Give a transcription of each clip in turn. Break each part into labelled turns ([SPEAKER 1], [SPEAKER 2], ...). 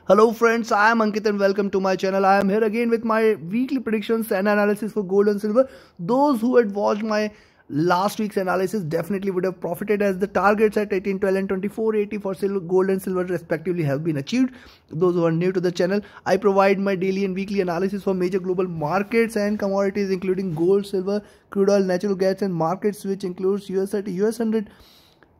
[SPEAKER 1] Hello friends, I am Ankit and welcome to my channel. I am here again with my weekly predictions and analysis for gold and silver. Those who had watched my last week's analysis definitely would have profited, as the targets at 1812 and 2480 for gold and silver respectively have been achieved. Those who are new to the channel, I provide my daily and weekly analysis for major global markets and commodities including gold, silver, crude oil, natural gas and markets, which includes US 30, US 100,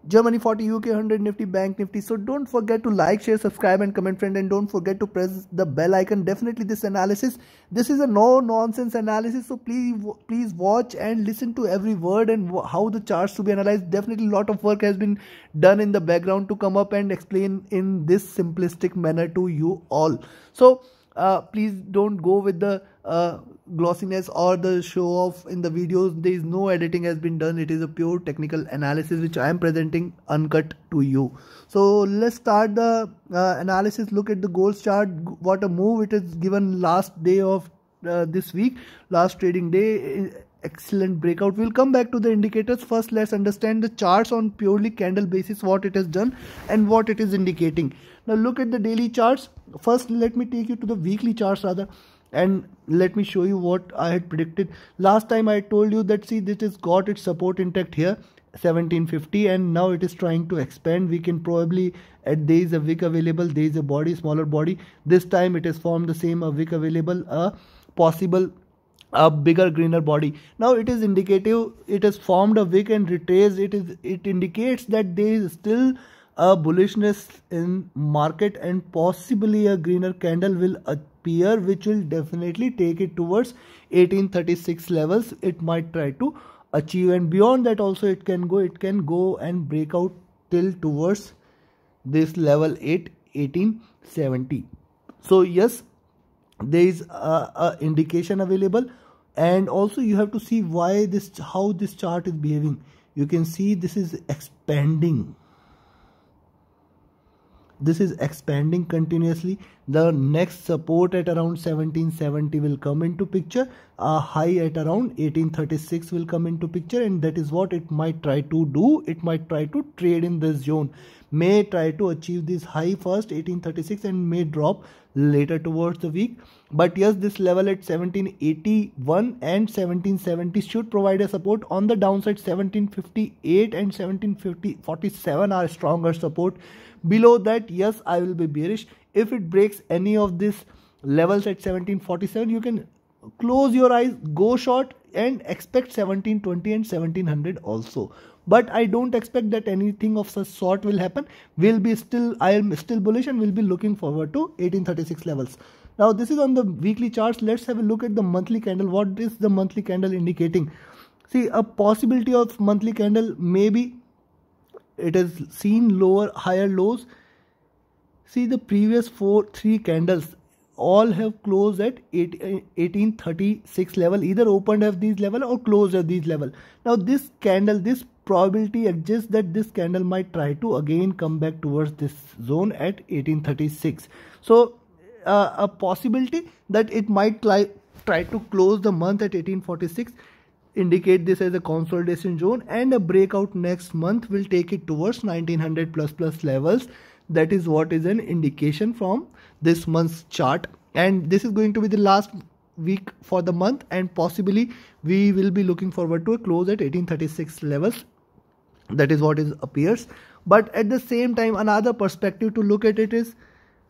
[SPEAKER 1] Germany 40, UK 100, Nifty, Bank Nifty. So don't forget to like, share, subscribe and comment, friend, and don't forget to press the bell icon. Definitely this is a no nonsense analysis, so please watch and listen to every word and how the charts to be analyzed. Definitely a lot of work has been done in the background to come up and explain in this simplistic manner to you all. So please don't go with the glossiness or the show off in the videos. There is no editing has been done. It is a pure technical analysis which I am presenting uncut to you. So let's start the analysis. Look at the gold chart. What a move it is given last day of this week, last trading day. Excellent breakout. We'll come back to the indicators. First, let's understand the charts on purely candle basis, what it has done and what it is indicating. Now look at the daily charts. First, let me take you to the weekly charts rather, and let me show you what I had predicted. Last time I told you that, see, this has got its support intact here, 1750, and now it is trying to expand. We can probably there is a wick available, there is a body, smaller body. This time it has formed the same wick available, possible a bigger greener body. Now it is indicative, it has formed a wick and retraced. It indicates that there is still a bullishness in market and possibly a greener candle will appear, which will definitely take it towards 1836 levels. It might try to achieve, and beyond that also it can go and break out till towards this level 1870. So yes, there is a indication available, and also you have to see how this chart is behaving. You can see this is expanding. This is expanding continuously. The next support at around 1770 will come into picture. A high at around 1836 will come into picture, and that is what it might try to do. It might try to trade in this zone. May try to achieve this high first, 1836, and may drop later towards the week. But yes, this level at 1781 and 1770 should provide a support. On the downside, 1758 and 1747 are stronger support. Below that, yes, I will be bearish. If it breaks any of these levels at 1747, you can close your eyes, go short, and expect 1720 and 1700 also. But I don't expect that anything of such sort will happen. I am still bullish and will be looking forward to 1836 levels. Now this is on the weekly charts. Let's have a look at the monthly candle. What is the monthly candle indicating? See, a possibility of monthly candle, maybe it has seen higher lows. See, the previous three candles all have closed at 1836 level, either opened at these level or closed at these level. Now this candle, this probability exists that this candle might try to again come back towards this zone at 1836. So a possibility that it might try to close the month at 1846, indicate this as a consolidation zone, and a breakout next month will take it towards 1900 plus levels. That is what is an indication from this month's chart, and this is going to be the last week for the month, and possibly we will be looking forward to a close at 1836 levels. That is what appears. But at the same time, another perspective to look at it is,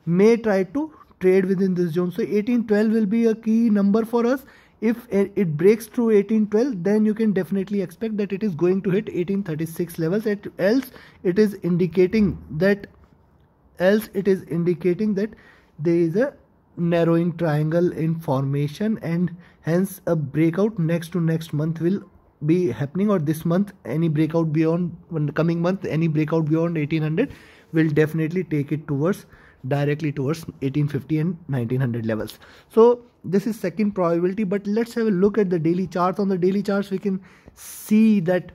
[SPEAKER 1] may try to trade within this zone. So 1812 will be a key number for us. If it breaks through 1812, then you can definitely expect that it is going to hit 1836 levels. Else it is indicating that there is a narrowing triangle in formation, and hence a breakout next month will be happening, or this month any breakout beyond coming month, any breakout beyond 1800 will definitely take it directly towards 1850 and 1900 levels. So this is second probability. But let's have a look at the daily charts. On the daily charts, we can see that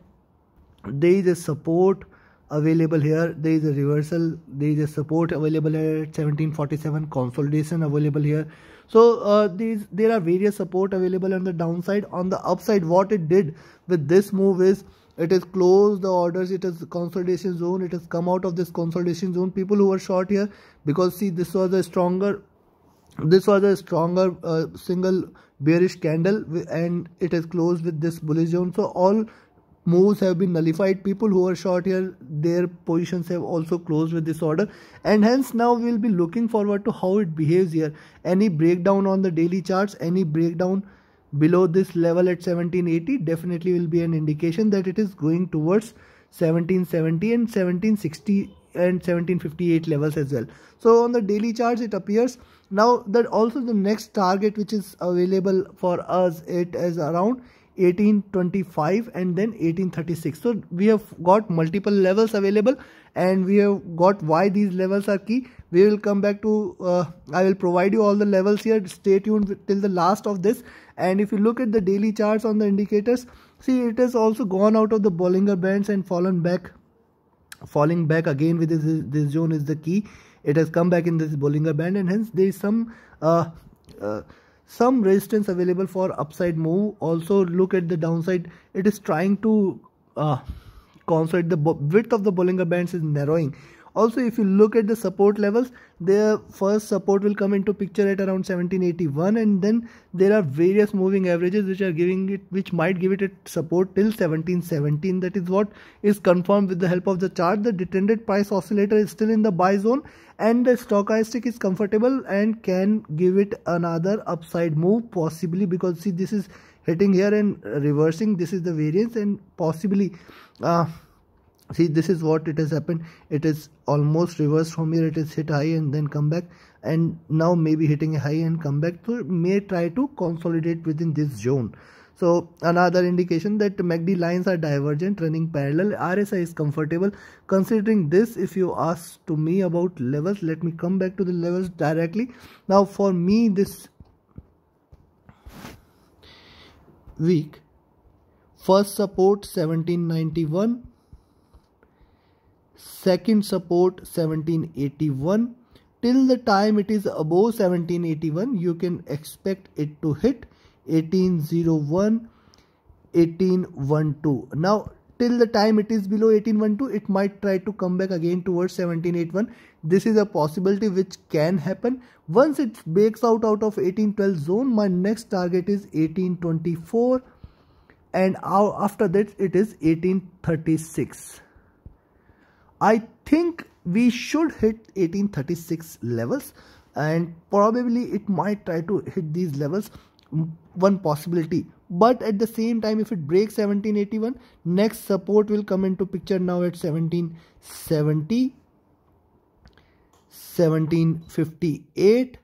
[SPEAKER 1] there is a support available here, there is a reversal, there is a support available here at 1747, consolidation available here. So there are various support available on the downside. On the upside, what it did with this move is it has closed the orders, it is consolidation zone, it has come out of this consolidation zone. People who were short here, because see, this was a stronger single bearish candle, and it has closed with this bullish zone. So all moves have been nullified. People who are short here, their positions have also closed with this order, and hence now we will be looking forward to how it behaves here. Any breakdown on the daily charts, any breakdown below this level at 1780 definitely will be an indication that it is going towards 1770 and 1760 and 1758 levels as well. So on the daily charts it appears now that also the next target which is available for us, it is around 1825 and then 1836. So we have got multiple levels available, and we have got why these levels are key. We will come back to I will provide you all the levels here. Stay tuned till the last of this. And if you look at the daily charts on the indicators, see, it has also gone out of the Bollinger Bands and falling back again with this zone is the key. It has come back in this Bollinger Band, and hence there is some resistance available for upside move. Also look at the downside, it is trying to consolidate. The width of the Bollinger Bands is narrowing. Also, if you look at the support levels, the first support will come into picture at around 1781, and then there are various moving averages which might give it a support till 1717. That is what is confirmed with the help of the chart. The detrended price oscillator is still in the buy zone, and the stochastic is comfortable and can give it another upside move possibly, because see, this is hitting here and reversing. This is the variance, and possibly see, this is what it has happened. It is almost reversed from here. It is hit high and then come back, and now maybe hitting a high and come back. So it may try to consolidate within this zone. So another indication that MACD lines are divergent, running parallel. RSI is comfortable. Considering this, if you ask to me about levels, let me come back to the levels directly. Now for me, this week, first support 1791, second support 1781. Till the time it is above 1781, you can expect it to hit 1801, 1812. Now till the time it is below 1812, it might try to come back again towards 1781. This is a possibility which can happen. Once it breaks out of 1812 zone, my next target is 1824, and after that it is 1836. I think we should hit 1836 levels, and probably it might try to hit these levels, one possibility. But at the same time, if it breaks 1781, next support will come into picture now at 1770, 1758,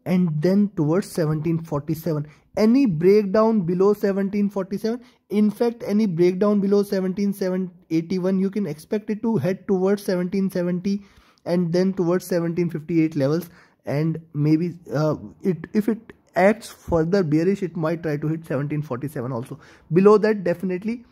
[SPEAKER 1] and then towards 1747. Any breakdown below 1747, in fact any breakdown below 17781, you can expect it to head towards 1770 and then towards 1758 levels. And maybe if it acts further bearish, it might try to hit 1747 also. Below that, definitely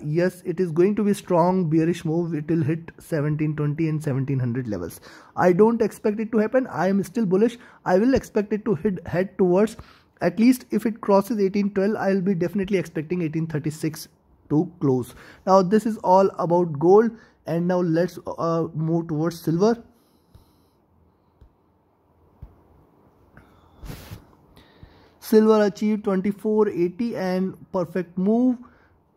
[SPEAKER 1] yes, it is going to be strong bearish move. It will hit 1720 and 1700 levels. I don't expect it to happen. I am still bullish. I will expect it to head towards, at least if it crosses 1812, I will be definitely expecting 1836 to close. Now this is all about gold, and now let's move towards silver. Silver achieved 2480 and perfect move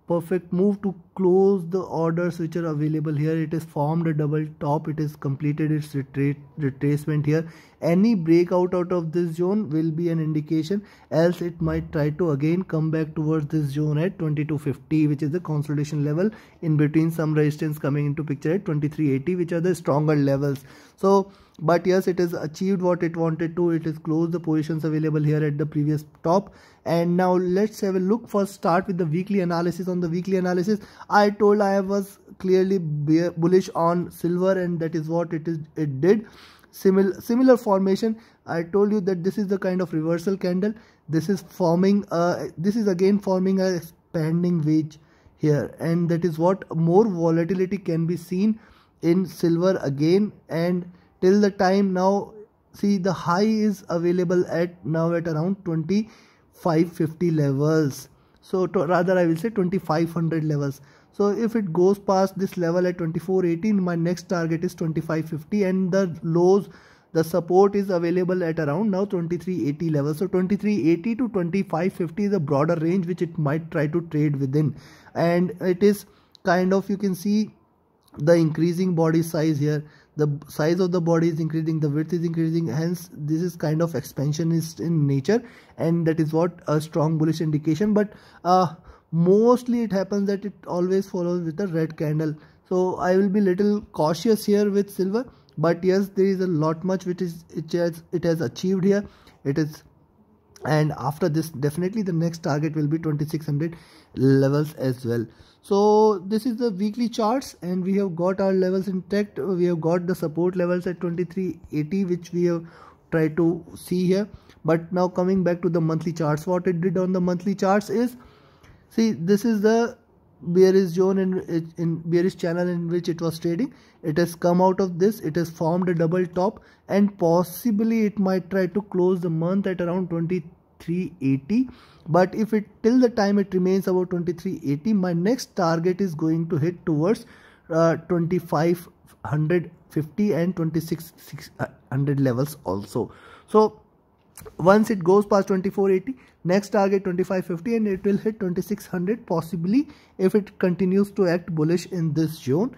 [SPEAKER 1] to close the orders which are available here. It has formed a double top. It has completed its retracement here. Any breakout out of this zone will be an indication, else it might try to again come back towards this zone at 2250, which is the consolidation level. In between, some resistance coming into picture at 2380, which are the stronger levels. So but yes, it has achieved what it wanted to. It has closed the positions available here at the previous top. And now let's have a look. First, start with the weekly analysis. On the weekly analysis, I told I was clearly bullish on silver, and that is what it did. Similar formation. I told you that this is the kind of reversal candle. This is forming this is again forming a expanding wedge here, and that is what more volatility can be seen in silver again. And till the time now, see, the high is available at now at around 2550 levels. So rather I will say 2500 levels. So if it goes past this level at 2480, my next target is 2550, and the lows, the support is available at around now 2380 level. So 2380 to 2550 is a broader range which it might try to trade within, and it is kind of, you can see the increasing body size here. The size of the body is increasing, the width is increasing, hence this is kind of expansionist in nature, and that is what a strong bullish indication. But mostly it happens that it always follows with a red candle. So I will be little cautious here with silver, but yes, there is a lot much which is it has achieved here. It is, and after this definitely the next target will be 2600 levels as well. So this is the weekly charts, and we have got our levels intact. We have got the support levels at 2380 which we have tried to see here. But now coming back to the monthly charts, what it did on the monthly charts is, see, this is the bearish zone in bearish channel in which it was trading. It has come out of this, it has formed a double top, and possibly it might try to close the month at around 2380. But if it, till the time it remains about 2380, my next target is going to hit towards 2550 and 2600 levels also. So once it goes past 2480, next target 2550, and it will hit 2600 possibly if it continues to act bullish in this zone.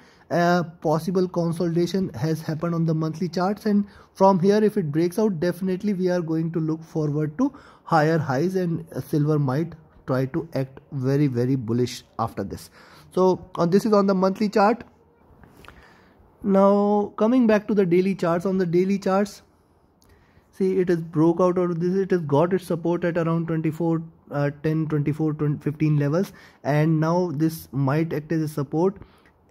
[SPEAKER 1] Possible consolidation has happened on the monthly charts, and from here if it breaks out, definitely we are going to look forward to higher highs, and silver might try to act very bullish after this. So this is on the monthly chart. Now coming back to the daily charts, on the daily charts, see, it has broke out of this, it has got its support at around 2410, 2415 levels, and now this might act as a support,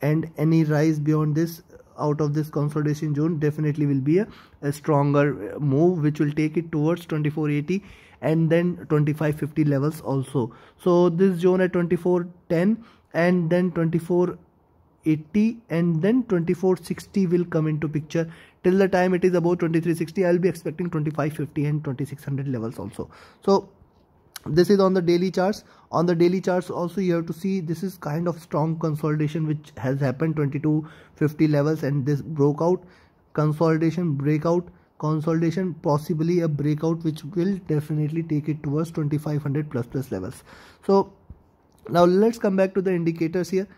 [SPEAKER 1] and any rise beyond this out of this consolidation zone definitely will be a stronger move which will take it towards 2480 and then 2550 levels also. So this zone at 2410 and then 2480 and then 2460 will come into picture. Till the time it is about 2360, I will be expecting 2550 and 2600 levels also. So this is on the daily charts. On the daily charts also, you have to see this is kind of strong consolidation which has happened, 2250 levels, and this broke out, consolidation, breakout, consolidation, possibly a breakout which will definitely take it towards 2500 plus levels. So now let's come back to the indicators here.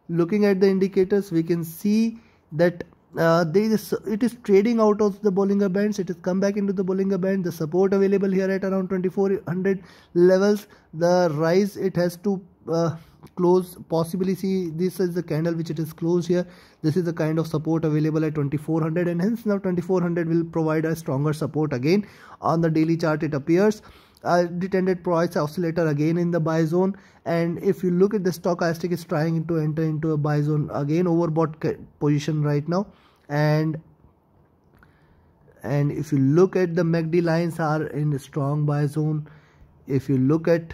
[SPEAKER 1] Looking at the indicators, we can see that it is trading out of the Bollinger Bands. It has come back into the Bollinger Band. The support available here at around 2400 levels. The rise it has to close, possibly, see, this is the candle which it is closed here. This is the kind of support available at 2400, and hence now 2400 will provide a stronger support again. On the daily chart it appears. Detended price oscillator again in the buy zone, and if you look at the stochastic, is trying to enter into a buy zone again, overbought position right now. And if you look at the MACD lines are in a strong buy zone. If you look at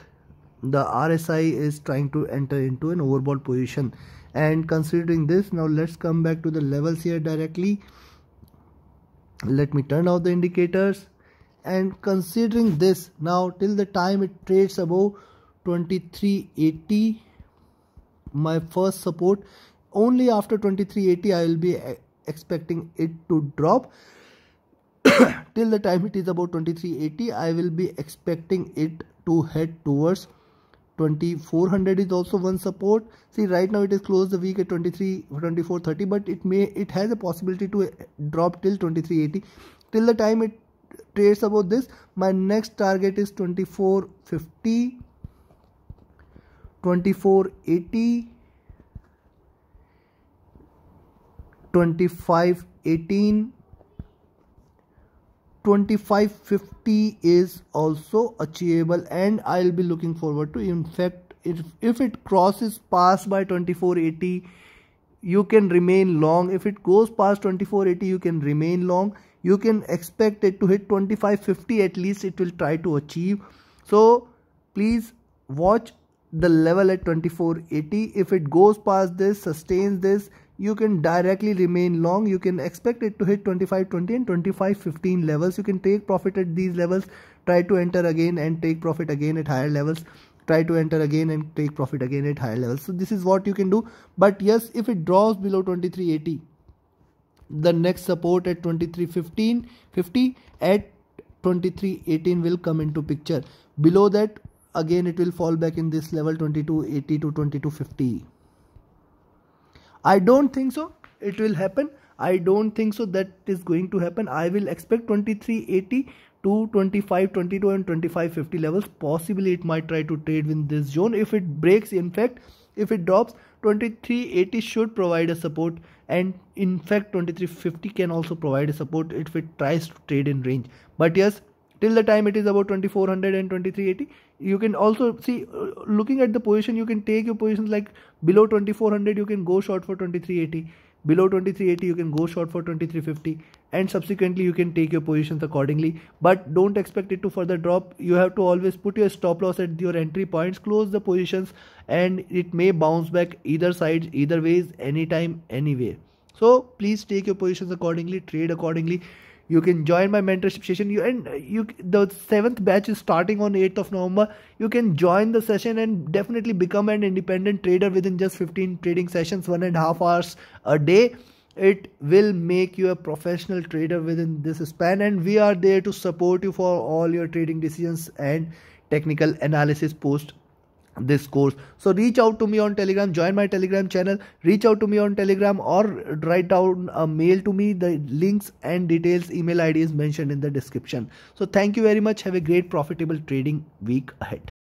[SPEAKER 1] the RSI is trying to enter into an overbought position. And considering this, now let's come back to the levels here directly. Let me turn off the indicators. And considering this, now till the time it trades above 2380, my first support, only after 2380 I will be expecting it to drop. Till the time it is about 2380, I will be expecting it to head towards 2400 is also one support. See, right now it is closed the week at 2430, but it has a possibility to drop till 2380. Till the time it trades about this, my next target is 2450, 2480, 2518, 2550 is also achievable, and I'll be looking forward to. In fact, if it crosses past by 2480, you can remain long. If it goes past 2480, you can remain long. You can expect it to hit 2550 at least, it will try to achieve. So please watch the level at 2480. If it goes past this, sustains this, you can directly remain long. You can expect it to hit 2520 and 2515 levels. You can take profit at these levels, try to enter again and take profit again at higher levels. try to enter again and take profit again at higher levels. So this is what you can do. But yes, if it drops below 2380, the next support at 2350 at 2318 will come into picture. Below that, again it will fall back in this level 2280 to 2250. I don't think so it will happen. I don't think so that is going to happen. I will expect 2380 to 2522 and 2550 levels. Possibly it might try to trade in this zone. If it breaks, in fact, if it drops, 2380 should provide a support, and in fact 2350 can also provide a support if it tries to trade in range. But yes, till the time it is about 2400 and 2380, you can also see, looking at the position, you can take your positions like below 2400 you can go short for 2380, below 2380 you can go short for 2350, and subsequently you can take your positions accordingly. But don't expect it to further drop. You have to always put your stop loss at your entry points, close the positions, and it may bounce back either sides, either ways, anytime, anywhere. So please take your positions accordingly, trade accordingly. You can join my mentorship session. The 7th batch is starting on 8th of November. You can join the session and definitely become an independent trader within just 15 trading sessions, 1.5 hours a day. It will make you a professional trader within this span, and we are there to support you for all your trading decisions and technical analysis post this course. So reach out to me on Telegram, join my Telegram channel, reach out to me on Telegram, or write down a mail to me. The links and details, email ID is mentioned in the description. So thank you very much. Have a great profitable trading week ahead.